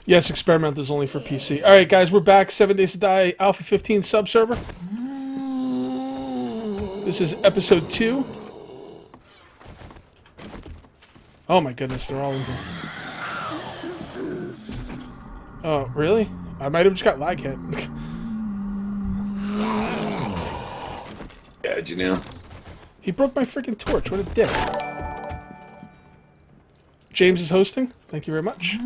Yes, experimental is only for PC. All right, guys, we're back. 7 Days to Die Alpha 15 sub-server. This is episode 2. Oh my goodness, they're all in here. Oh, really? I might have just got lag hit. Yeah, did you know? He broke my freaking torch. What a dick. James is hosting. Thank you very much.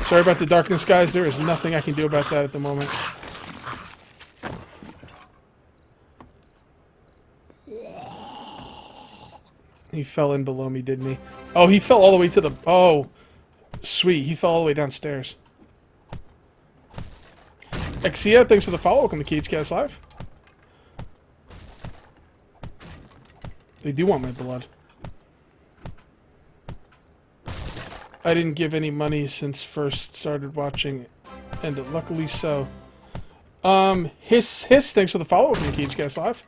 Sorry about the darkness, guys. There is nothing I can do about that at the moment. He fell in below me, didn't he? Oh, he fell all the way to the... Oh, sweet. He fell all the way downstairs. Exia, thanks for the follow. Welcome to CageCast Live. They do want my blood. I didn't give any money since first started watching, and luckily so. Hiss, thanks for the follow. Welcome to CageCast Live.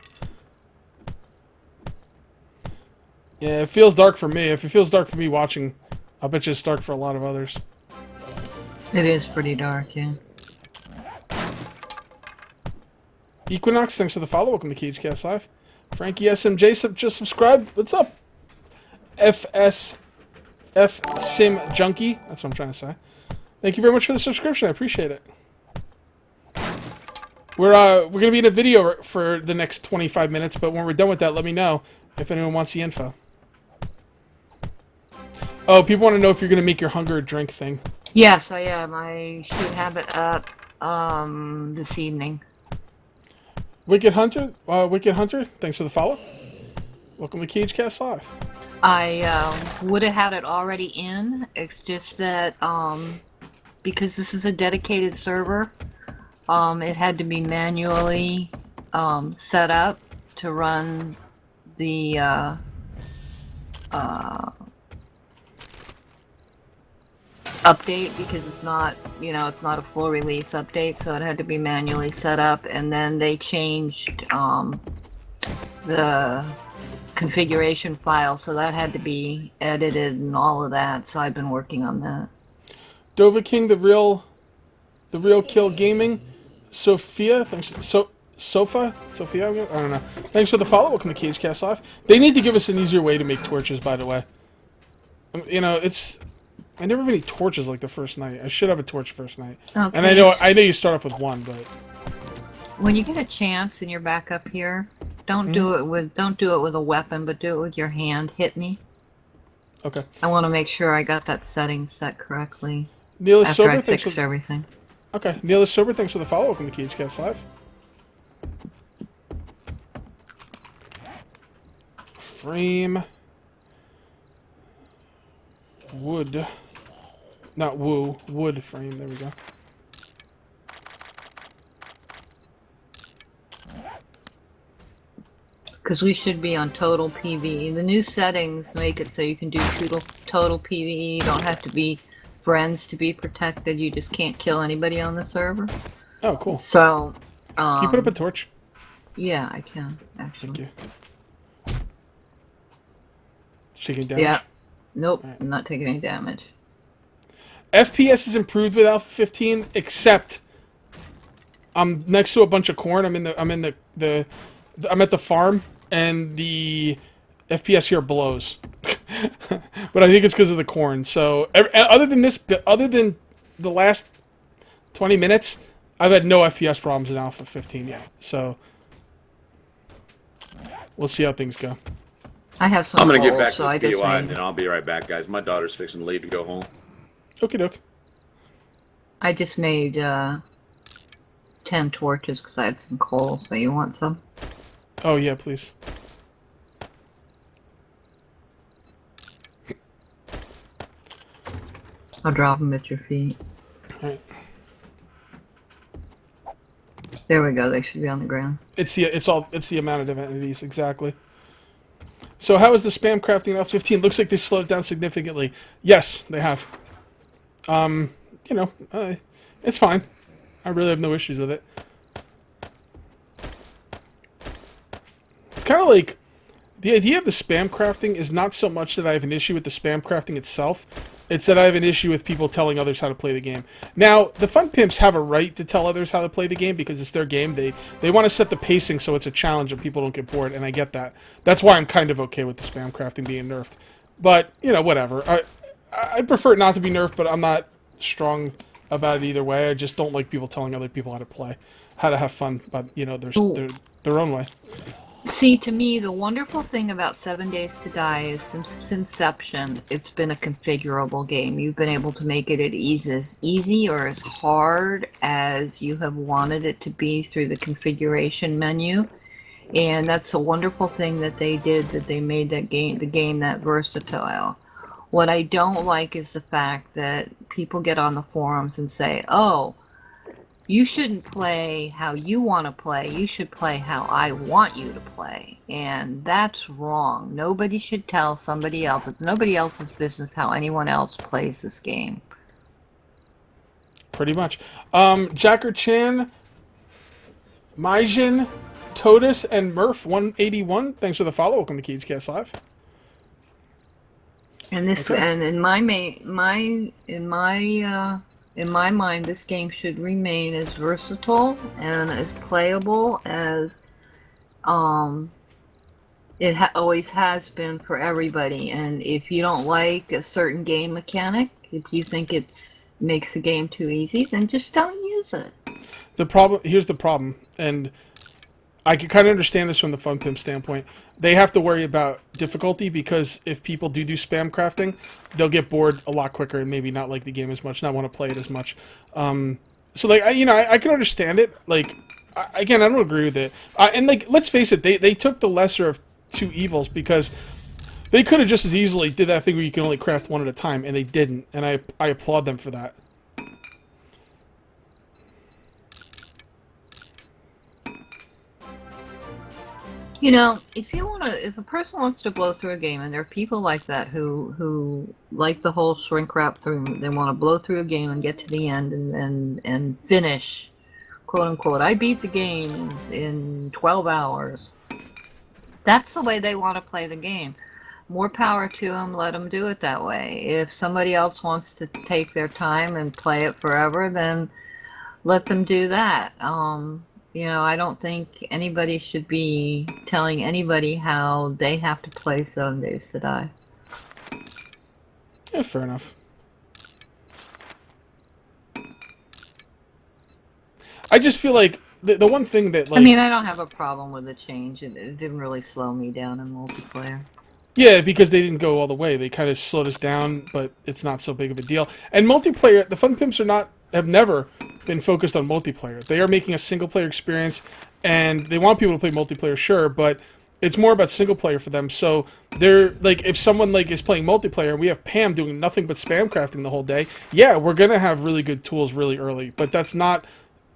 Yeah, it feels dark for me. If it feels dark for me watching, I bet you it's dark for a lot of others. It is pretty dark, yeah. Equinox, thanks for the follow. Welcome to CageCast Live. Frankie SMJ just subscribed. What's up? F Sim Junkie. That's what I'm trying to say. Thank you very much for the subscription. I appreciate it. We're gonna be in a video for the next 25 minutes, but when we're done with that, let me know if anyone wants the info. Oh, people want to know if you're gonna make your hunger drink thing. Yes, I am. I should have it up this evening. Wicked Hunter, thanks for the follow. Welcome to CageCast Live. I would have had it already in. It's just that because this is a dedicated server, it had to be manually set up to run the update, because it's not, it's not a full release update, so it had to be manually set up, and then they changed the configuration file, so that had to be edited and all of that, so I've been working on that. Dova King, the real kill gaming. Sophia, thanks. Sophia, I don't know. Thanks for the follow. Welcome to CageCast Live. They need to give us an easier way to make torches, by the way. I never have any torches like the first night. I should have a torch first night. Okay. And I know you start off with one, but when you get a chance and you're back up here, don't do it with a weapon, but do it with your hand. Hit me. Okay. I want to make sure I got that setting set correctly. Neil is after sober. I fixed everything. Okay, Neil is sober. Thanks for the follow. Welcome to CageCast Live. Frame. Wood. Not woo. Wood frame. There we go. Because we should be on total PvE. The new settings make it so you can do total PvE. You don't have to be friends to be protected. You just can't kill anybody on the server. Oh, cool. So, can you put up a torch? Yeah, I can, actually. Thank you. Taking damage? Yeah. Nope, right. I'm not taking any damage. FPS is improved with Alpha 15, except I'm next to a bunch of corn. I'm at the farm, and the FPS here blows. But I think it's because of the corn. So other than the last 20 minutes, I've had no FPS problems in Alpha 15 yet. So we'll see how things go. I have some. I'm gonna get cold, back so to this I POI and then I'll be right back, guys. My daughter's fixing to leave to go home. Okie doke. I just made 10 torches because I had some coal. So you want some? Oh yeah, please. I'll drop them at your feet. Alright. There we go. They should be on the ground. It's the amount of entities, exactly. So how is the spam crafting Alpha 15? Looks like they slowed it down significantly. Yes, they have. It's fine. I really have no issues with it. It's kind of like The idea of the spam crafting is not so much that I have an issue with the spam crafting itself. It's that I have an issue with people telling others how to play the game. Now, the Fun Pimps have a right to tell others how to play the game because it's their game. They want to set the pacing so it's a challenge and people don't get bored, and I get that. That's why I'm kind of okay with the spam crafting being nerfed. But, you know, whatever. I'd prefer it not to be nerfed, but I'm not strong about it either way. I just don't like people telling other people how to play, how to have fun, but, you know, their own way. See, to me, the wonderful thing about 7 Days to Die is since inception, it's been a configurable game. You've been able to make it as easy or as hard as you have wanted it to be through the configuration menu. And that's a wonderful thing that they did, that they made the game that versatile. What I don't like is the fact that people get on the forums and say, oh, you shouldn't play how you want to play. You should play how I want you to play. And that's wrong. Nobody should tell somebody else. It's nobody else's business how anyone else plays this game. Pretty much. Jacker Chan, Maijin, Totus, and Murph181. Thanks for the follow. Welcome to CageCast Live. And this, Okay. and in my mind, this game should remain as versatile and as playable as it always has been for everybody. And if you don't like a certain game mechanic, if you think makes the game too easy, then just don't use it. Here's the problem, and I can kind of understand this from the Fun Pimp standpoint. They have to worry about difficulty because if people do spam crafting, they'll get bored a lot quicker and maybe not like the game as much, not want to play it as much. So, like, I can understand it. Like, again, I don't agree with it. And, like, let's face it, they took the lesser of two evils because they could have just as easily did that thing where you can only craft one at a time, and they didn't. And I applaud them for that. You know, if a person wants to blow through a game, and there are people like that who like the whole shrink wrap thing, they want to blow through a game and get to the end and finish, quote unquote. I beat the game in 12 hours. That's the way they want to play the game. More power to them. Let them do it that way. If somebody else wants to take their time and play it forever, then let them do that. You know, I don't think anybody should be telling anybody how they have to play 7 Days to Die. Yeah, fair enough. I just feel like the one thing that, like... I mean, I don't have a problem with the change. It didn't really slow me down in multiplayer. Yeah, because they didn't go all the way. They kind of slowed us down, but it's not so big of a deal. And multiplayer, the Fun Pimps have never been focused on multiplayer. They are making a single-player experience, and they want people to play multiplayer, sure, but it's more about single-player for them. So they're, like, if someone, like, is playing multiplayer, and we have Pam doing nothing but spam crafting the whole day, yeah, we're going to have really good tools really early, but that's not...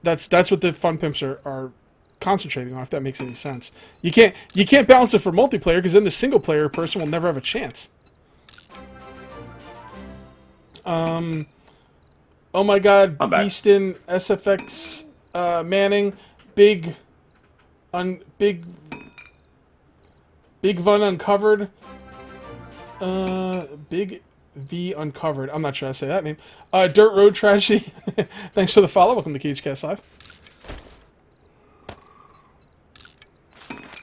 That's what the Fun Pimps are concentrating on, if that makes any sense. You can't balance it for multiplayer, because then the single-player person will never have a chance. Oh my god, I'm back. Beastin, SFX, Manning, Big Vun Uncovered, Big V Uncovered, I'm not sure how to say that name, Dirt Road Tragedy, thanks for the follow, welcome to CageCast Live.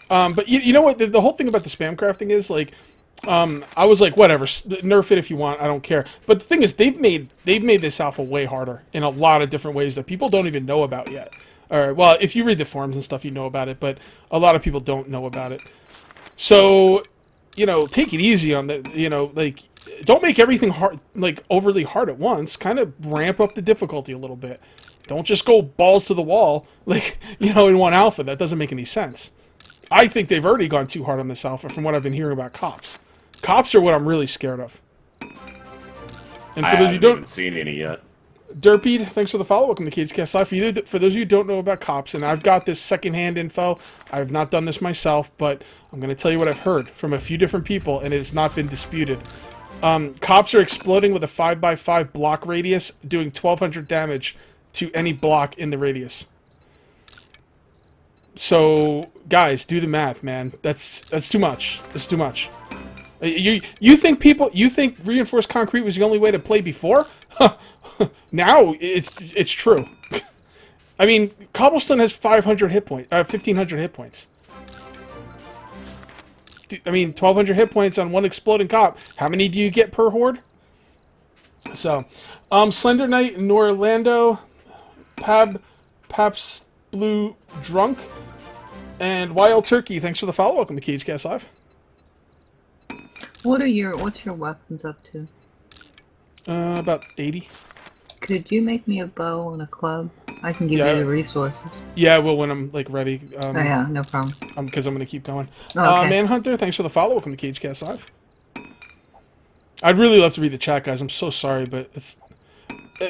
But you know what, the whole thing about the spam crafting is, like, I was like, whatever, nerf it if you want, I don't care. But the thing is, they've made this alpha way harder in a lot of different ways that people don't even know about yet. Or, well, if you read the forums and stuff, you know about it, but a lot of people don't know about it. So, you know, take it easy on the, you know, like, don't make everything hard, like, overly hard at once. Kind of ramp up the difficulty a little bit. Don't just go balls to the wall, like, you know, in one alpha. That doesn't make any sense. I think they've already gone too hard on this alpha from what I've been hearing about cops. Cops are what I'm really scared of. And for those who don't... I haven't seen any yet. Derpy, thanks for the follow. Welcome to CageCast Live. For those of you who don't know about cops, and I've got this secondhand info, I have not done this myself, but I'm going to tell you what I've heard from a few different people, and it has not been disputed. Cops are exploding with a 5x5 block radius, doing 1,200 damage to any block in the radius. So, guys, do the math, man. That's too much. That's too much. You think reinforced concrete was the only way to play before? Now it's true. I mean, cobblestone has 500 hit points, 1500 hit points. I mean, 1200 hit points on one exploding cop. How many do you get per horde? So, Slender Knight, Norlando, Paps Blue Drunk, and Wild Turkey. Thanks for the follow. Welcome to CageCast Live. What's your weapons up to? About 80. Could you make me a bow and a club? I can give you the resources. Yeah, well, when I'm like ready. Oh yeah, no problem. Because I'm gonna keep going. Okay. Manhunter, thanks for the follow. Welcome to CageCast Live. I'd really love to read the chat, guys. I'm so sorry, but it's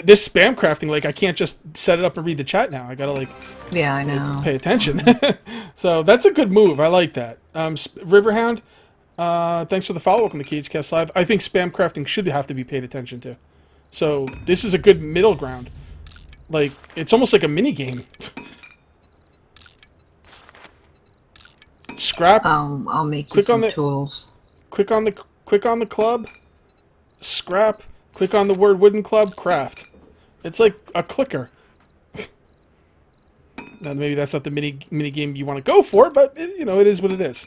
this spam crafting. Like, I can't just set it up and read the chat now. I gotta like. Yeah, I know. Pay attention. So that's a good move. I like that. Riverhound, thanks for the follow. Welcome to CageCast Live. I think spam crafting should have to be paid attention to. So this is a good middle ground. Like, it's almost like a mini game. Scrap. I'll make you some tools. Click on the club. Scrap. Click on the word wooden club. Craft. It's like a clicker. Now, maybe that's not the mini game you want to go for, but it is what it is.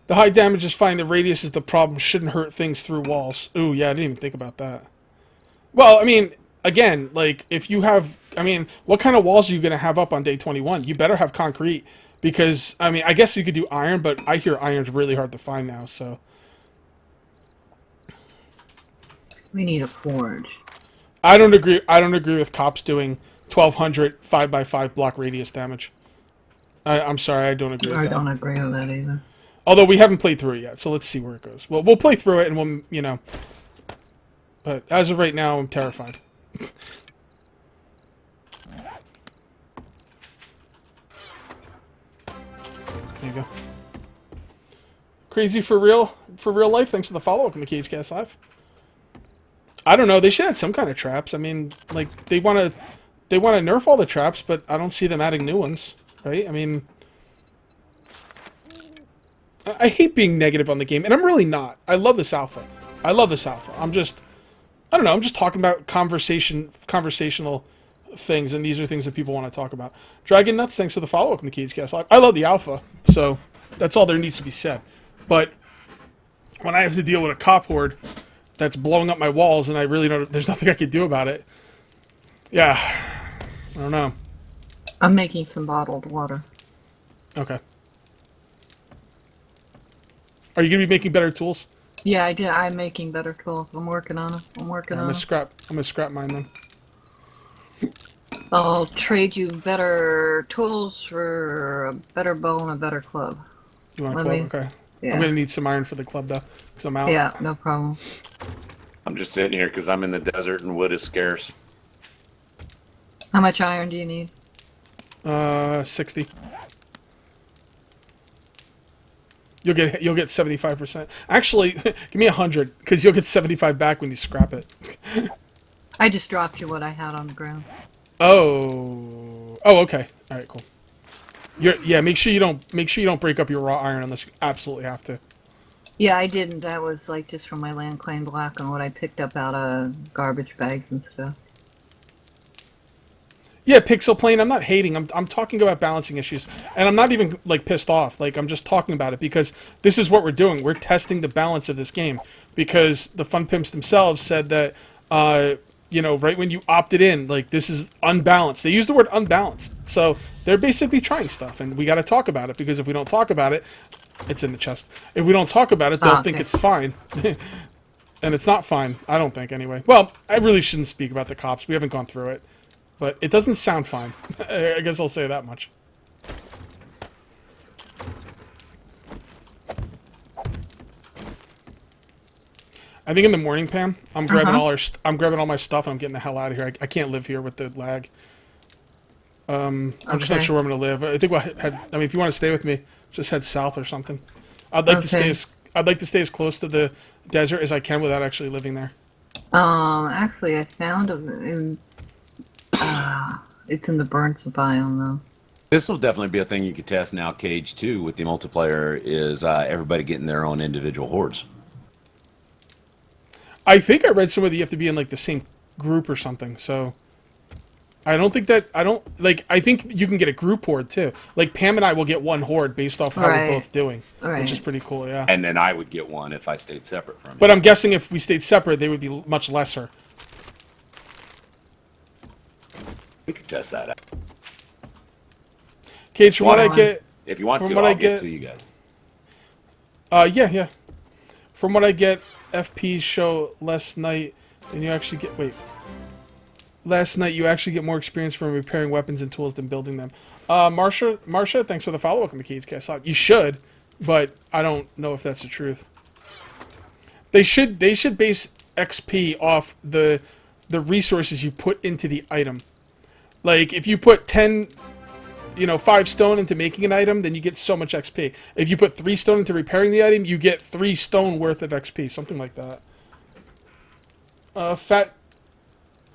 The high damage is fine. The radius is the problem. Shouldn't hurt things through walls. Ooh, yeah, I didn't even think about that. Well, I mean, again, like, if you have... I mean, what kind of walls are you going to have up on day 21? You better have concrete, because, I mean, I guess you could do iron, but I hear iron's really hard to find now, so... We need a forge. I don't agree with cops doing 1200 5x5 block radius damage. I'm sorry, I don't agree with that. I don't agree with that either. Although we haven't played through it yet, so let's see where it goes. Well, we'll play through it, and we'll, But as of right now, I'm terrified. There you go. Crazy for real life. Thanks for the follow. Welcome to CageCast Live. I don't know. They should have some kind of traps. I mean, like, they want to nerf all the traps, but I don't see them adding new ones, right? I mean, I hate being negative on the game, and I'm really not. I love this alpha. I don't know. I'm just talking about conversational things, and these are things that people want to talk about. Dragon Nuts, thanks for the follow. Welcome to CageCast Live. I love the alpha, so that's all there needs to be said. But when I have to deal with a cop horde that's blowing up my walls, and I really don't, there's nothing I can do about it. Yeah, I don't know. I'm making some bottled water. Okay. Are you gonna be making better tools? Yeah, I did. I'm making better tools. I'm working on it. I'm gonna scrap mine then. I'll trade you better tools for a better bow and a better club. You want a club? Okay. Yeah. I'm gonna need some iron for the club though, because I'm out. Yeah, no problem. I'm just sitting here because I'm in the desert and wood is scarce. How much iron do you need? 60. You'll get 75%. Actually, give me 100, because you'll get 75 back when you scrap it. I just dropped you what I had on the ground. Oh, okay. All right, cool. Make sure you don't break up your raw iron unless you absolutely have to. Yeah, I didn't. That was like just from my land claim block on what I picked up out of garbage bags and stuff. Yeah, Pixel Plane, I'm not hating. I'm talking about balancing issues. And I'm not even, like, pissed off. Like, I'm just talking about it because this is what we're doing. We're testing the balance of this game. Because the Fun Pimps themselves said that, right when you opted in, like, this is unbalanced. They use the word unbalanced. So they're basically trying stuff. And we got to talk about it because if we don't talk about it, it's in the chest. If we don't talk about it, they'll think it's fine. And it's not fine. I don't think, anyway. Well, I really shouldn't speak about the cops. We haven't gone through it. But it doesn't sound fine. I guess I'll say that much. I think in the morning, Pam, I'm grabbing I'm grabbing all my stuff and I'm getting the hell out of here. I can't live here with the lag. I'm just not sure where I'm gonna live. I think if you want to stay with me, just head south or something. I'd like to stay as close to the desert as I can without actually living there. Actually, I found It's in the burnt biome though. This will definitely be a thing you could test now, Cage, too, with the multiplayer, is everybody getting their own individual hordes. I think I read somewhere that you have to be in like the same group or something. So I don't think that I think you can get a group horde too. Like Pam and I will get one horde based off how we're both doing, which is pretty cool. Yeah. And then I would get one if I stayed separate from you. But I'm guessing if we stayed separate, they would be much lesser. We could test that out. Cage, from what I get, If you want from to, what I'll I get get to you guys. Yeah. From what I get, FPs show last night, and you actually get last night you actually get more experience from repairing weapons and tools than building them. Marsha, thanks for the follow-up on the CageCast. You should, but I don't know if that's the truth. They should base XP off the resources you put into the item. Like if you put 5 stone into making an item, then you get so much XP. If you put 3 stone into repairing the item, you get 3 stone worth of XP, something like that.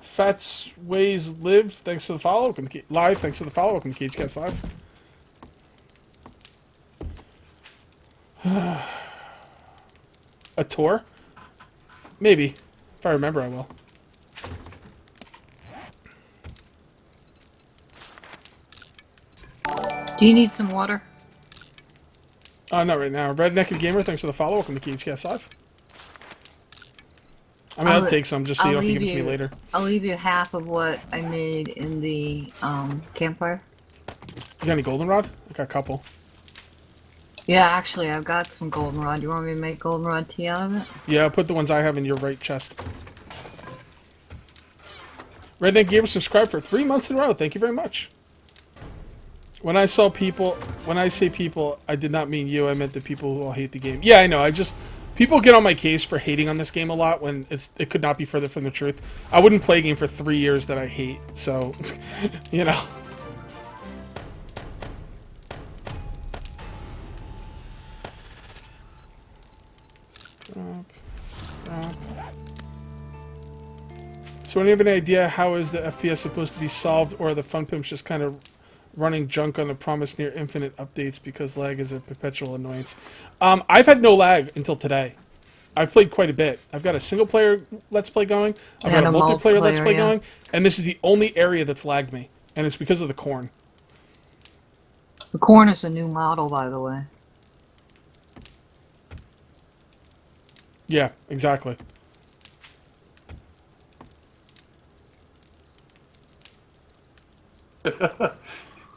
Fats Ways Live, thanks for the follow-up. Live, thanks for the follow-up on CageCast Live. A tour? Maybe. If I remember, I will. Do you need some water? Not right now. Rednecked Gamer, thanks for the follow-up on the CageCast Live. I mean, I'll take some just so you don't have to give it to me later. I'll leave you half of what I made in the campfire. You got any goldenrod? I got a couple. Yeah, actually, I've got some goldenrod. You want me to make goldenrod tea out of it? Yeah, put the ones I have in your right chest. Redneck Gamer subscribed for 3 months in a row. Thank you very much. When I say people, I did not mean you. I meant the people who all hate the game. Yeah, I know. People get on my case for hating on this game a lot when it could not be further from the truth. I wouldn't play a game for 3 years that I hate. So, you know. So, when you have any idea how is the FPS supposed to be solved, or are the Fun Pimps just kind of running junk on the promised near infinite updates because lag is a perpetual annoyance? I've had no lag until today. I've played quite a bit. I've got a single player Let's Play going. I've got a multiplayer Let's Play going. And this is the only area that's lagged me. And it's because of the corn. The corn is a new model, by the way. Yeah, exactly.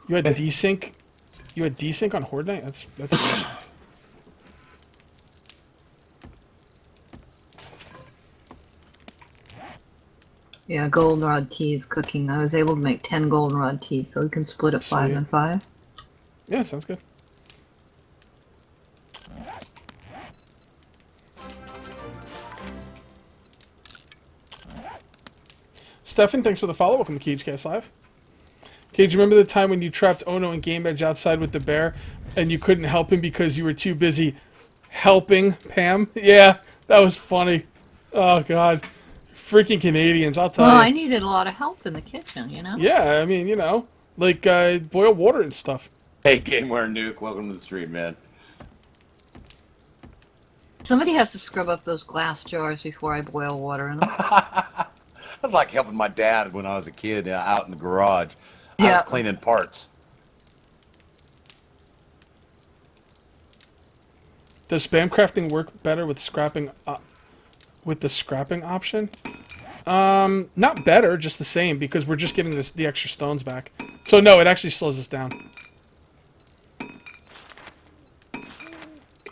You had desync. You had desync on Horde Night. That's good. Yeah, goldenrod tea is cooking. I was able to make 10 goldenrod tea, so we can split it 5 and 5. Yeah, sounds good. Stefan, thanks for the follow-up on the CageCast Live. Cage, remember the time when you trapped Ono and Game Edge outside with the bear, and you couldn't help him because you were too busy helping Pam? Yeah, that was funny. Oh, God. Freaking Canadians, I'll tell you. Well, I needed a lot of help in the kitchen, you know? Yeah, I mean, like boil water and stuff. Hey, GameWare Nuke, welcome to the stream, man. Somebody has to scrub up those glass jars before I boil water in them. That's like helping my dad when I was a kid out in the garage. I was cleaning parts. Does spam crafting work better with scrapping with the scrapping option? Not better, just the same, because we're just getting the extra stones back. So no, it actually slows us down.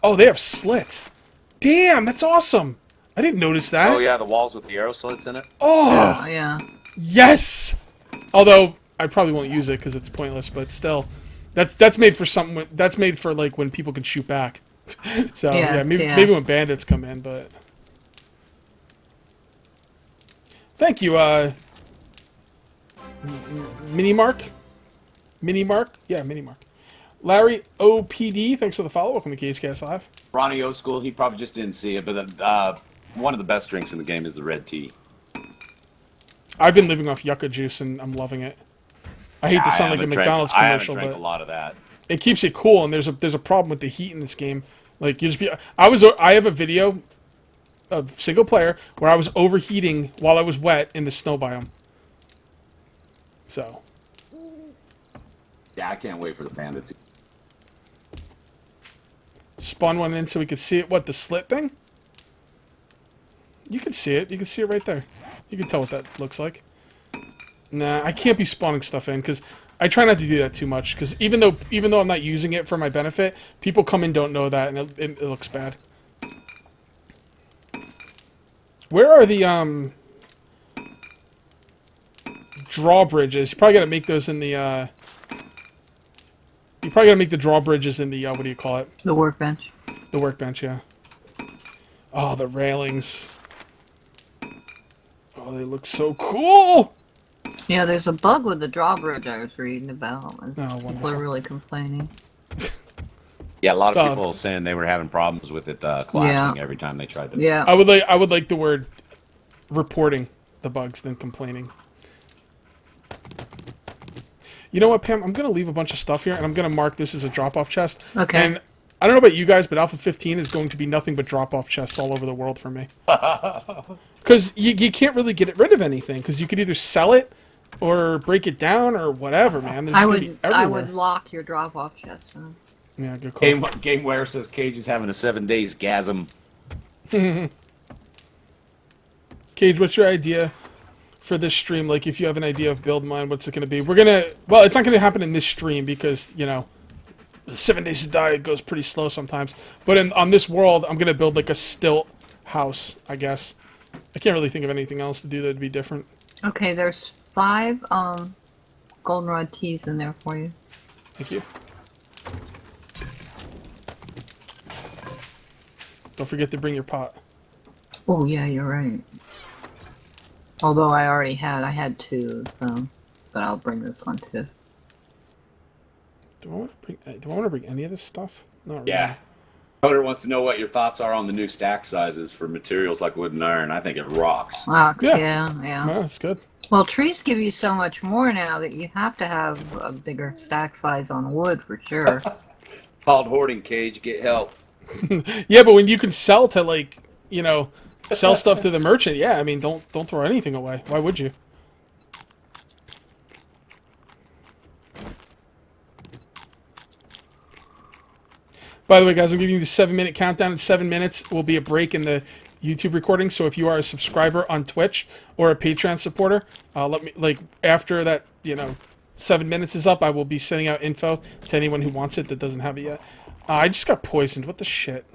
Oh, they have slits. Damn, that's awesome. I didn't notice that. Oh yeah, the walls with the arrow slits in it. Oh, yeah. Yes. Although I probably won't use it because it's pointless, but still, that's made for something. That's made for like when people can shoot back. So yeah, maybe when bandits come in, but thank you, Mini Mark, yeah, Mini Mark. Larry OPD, thanks for the follow-up on the CageCast Live. Ronnie O School, he probably just didn't see it, but one of the best drinks in the game is the red tea. I've been living off yucca juice and I'm loving it. I hate to I sound like a haven't drank- McDonald's I haven't commercial, drank but a lot of that. it keeps it cool. And there's a problem with the heat in this game. Like you just be. I have a video of single player where I was overheating while I was wet in the snow biome. So. Yeah, I can't wait for the panda to. Spawn one in so we could see it. What, the slit thing? You can see it. You can see it right there. You can tell what that looks like. Nah, I can't be spawning stuff in because I try not to do that too much. Because even though I'm not using it for my benefit, people come in don't know that and it looks bad. Where are the drawbridges? You probably got to make those in the. You probably got to make the drawbridges in the what do you call it? The workbench. The workbench, yeah. Oh, the railings. Oh, they look so cool! Yeah, there's a bug with the drawbridge I was reading about. People wonderful. are really complaining. Yeah, a lot of people saying they were having problems with it collapsing Yeah. every time they tried to. Yeah. I would like the word reporting the bugs than complaining. You know what, Pam? I'm going to leave a bunch of stuff here, and I'm going to mark this as a drop-off chest. Okay. And I don't know about you guys, but Alpha 15 is going to be nothing but drop-off chests all over the world for me. Because you can't really get rid of anything, because you could either sell it or break it down or whatever, man. There's gonna be I everywhere. would lock your drop-off chest. Huh? Yeah, good call. GameWare says Cage is having a 7 days gasm. Cage, what's your idea for this stream? Like, if you have an idea of build mine, what's it going to be? Well, it's not going to happen in this stream because, 7 days to die, it goes pretty slow sometimes. But on this world, I'm going to build like a stilt house, I guess. I can't really think of anything else to do that would be different. Okay, there's 5 goldenrod teas in there for you. Thank you. Don't forget to bring your pot. Oh yeah, you're right. Although I had 2, so, but I'll bring this one too. Do I want to bring any of this stuff? Not really. Yeah. Coder wants to know what your thoughts are on the new stack sizes for materials like wood and iron. I think it rocks. Rocks, Yeah. yeah. No, that's good. Well, trees give you so much more now that you have to have a bigger stack size on wood for sure. Called hoarding, Cage. Get help. Yeah, but when you can sell to sell stuff to the merchant, yeah, I mean, don't throw anything away. Why would you? By the way, guys, I'm giving you the 7-minute countdown. In 7 minutes will be a break in the YouTube recording. So if you are a subscriber on Twitch or a Patreon supporter, let me after that 7 minutes is up, I will be sending out info to anyone who wants it that doesn't have it yet. I just got poisoned. What the shit?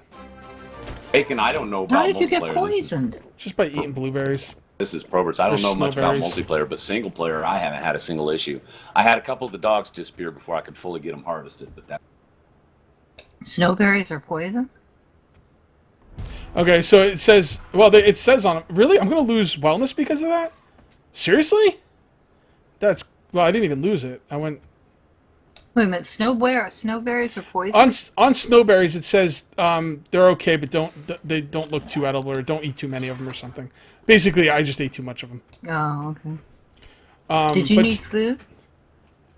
Bacon, I don't know about How did you get multiplayer. poisoned? Just by eating blueberries. This is Proberts. I don't know much about snowberries. multiplayer, but single player, I haven't had a single issue. I had a couple of the dogs disappear before I could fully get them harvested, but that. Snowberries are poison? Okay, so it says, it says on it. Really? I'm going to lose wellness because of that? Seriously? I didn't even lose it. I went... Wait a minute, snowberries are poison? On snowberries, it says they're okay, but they don't look too edible or don't eat too many of them or something. Basically, I just ate too much of them. Oh, okay. Did you need food?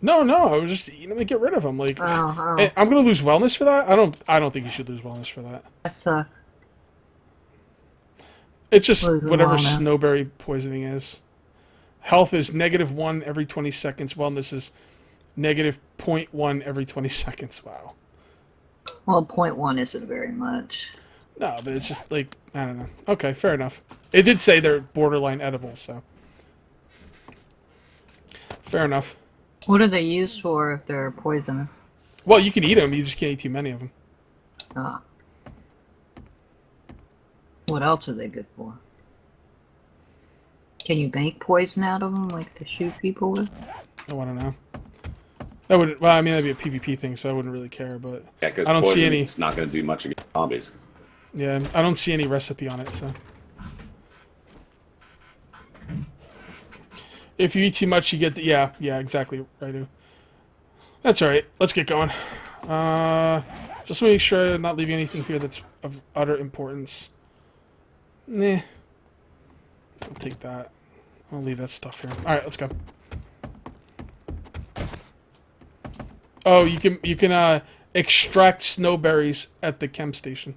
No, I was just eating them to get rid of them. Like, Oh. I'm gonna lose wellness for that. I don't think you should lose wellness for that. That's It's just Losing whatever wellness. snowberry poisoning is. Health is -1 every 20 seconds. Wellness is -0.1 every 20 seconds. Wow. well, 0.1 isn't very much. No, but it's just I don't know. Okay, fair enough. It did say they're borderline edible, so fair enough. What are they used for if they're poisonous? Well, you can eat them. You just can't eat too many of them. Ah. What else are they good for? Can you make poison out of them, like to shoot people with? I want to know. That wouldn't. Well, I mean, that'd be a PvP thing, so I wouldn't really care. But Yeah, because I don't see any. It's not going to do much against zombies. Yeah, I don't see any recipe on it. So if you eat too much, you get the yeah, exactly right. That's all right. Let's get going. Just make sure I'm not leaving anything here that's of utter importance. Nah. I'll take that. I'll leave that stuff here. Alright, let's go. Oh, you can extract snowberries at the chem station.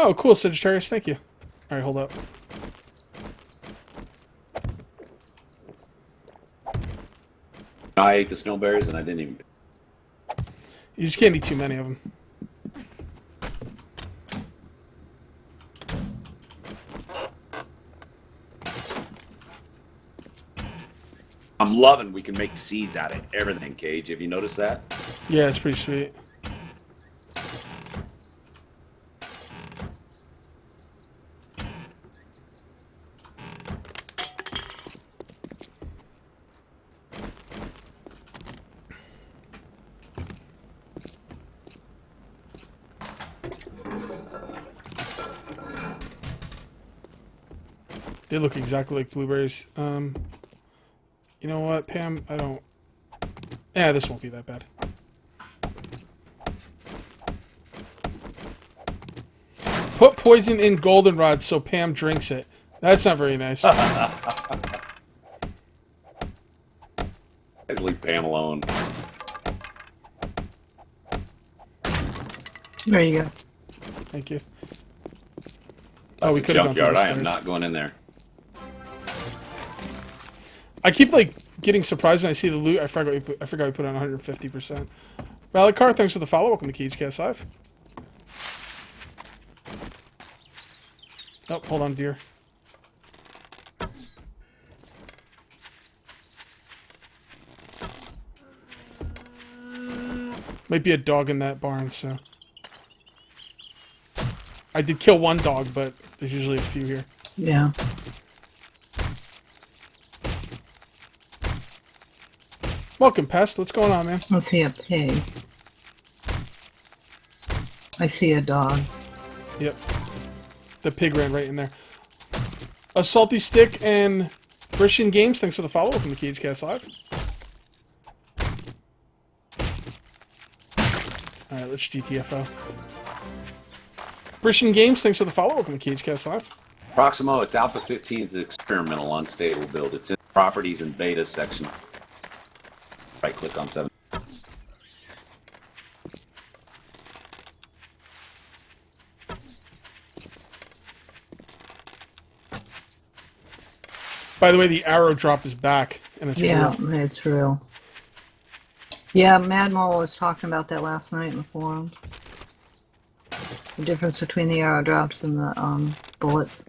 Oh, cool, Sagittarius. Thank you. All right, hold up. I ate the snowberries and I didn't even. You just can't eat too many of them. I'm loving we can make seeds out of everything, Cage. Have you noticed that? Yeah, it's pretty sweet. They look exactly like blueberries. You know what, Pam? I don't... Yeah, this won't be that bad. Put poison in goldenrod so Pam drinks it. That's not very nice. Guys, leave Pam alone. There you go. Thank you. That's we a could have gone through junkyard. the I am stairs. not going in there. I keep like getting surprised when I see the loot. I forgot we put on 150%. Valakar, thanks for the follow. Welcome to CageCast Live. Oh, hold on, dear. Might be a dog in that barn, so. I did kill one dog, but there's usually a few here. Yeah. Welcome, Pest. What's going on, man? I see a pig. I see a dog. Yep. The pig ran right in there. A Salty Stick and Christian Games, thanks for the follow. Welcome to CageCast Live. Alright, let's GTFO. Christian Games, thanks for the follow. Welcome to CageCast Live. Proximo, it's Alpha 15. It's experimental, unstable build. It's in the properties and beta section. Right click on 7. By the way, the arrow drop is back, and it's Yeah, real. it's real. Yeah, Mad Mole was talking about that last night in the forums. The difference between the arrow drops and the bullets.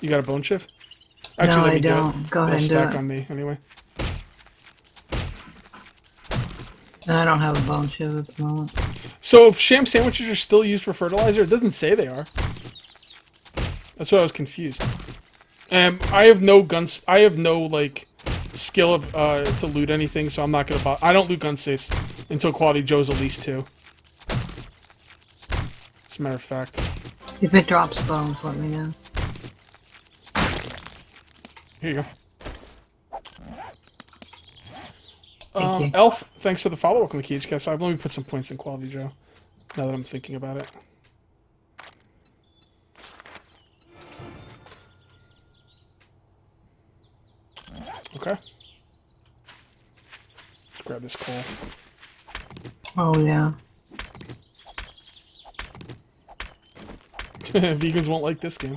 You got a bone shift? No, let I me do it. don't. Go It'll ahead and do stack it. on me anyway. And I don't have a bone shiv at the moment. So if sham sandwiches are still used for fertilizer, it doesn't say they are. That's why I was confused. I have no guns. I have no like skill of to loot anything, so I'm not gonna buy. I don't loot gun safes until Quality Joe's at least 2. As a matter of fact. If it drops bones, let me know. Here you go. Thank you. Elf, thanks for the follow. Welcome to CageCast. Let me put some points in Quality Joe. Now that I'm thinking about it. Okay. Let's grab this coal. Oh, yeah. Vegans won't like this game.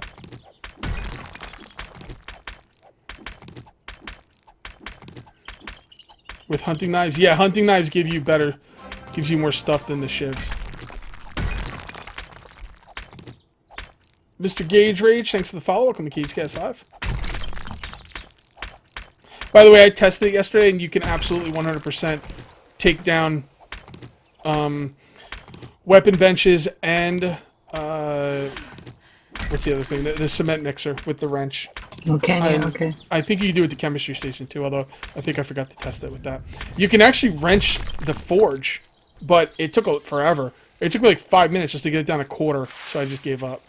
With hunting knives? Yeah, hunting knives gives you more stuff than the shivs. Mr. Gage Rage, thanks for the follow. Welcome to CageCast Live. By the way, I tested it yesterday, and you can absolutely 100% take down weapon benches and what's the other thing? The cement mixer with the wrench. Okay, yeah, okay. I think you can do it at the chemistry station too, although I think I forgot to test it with that. You can actually wrench the forge, but it took forever. It took me like 5 minutes just to get it down a quarter, so I just gave up.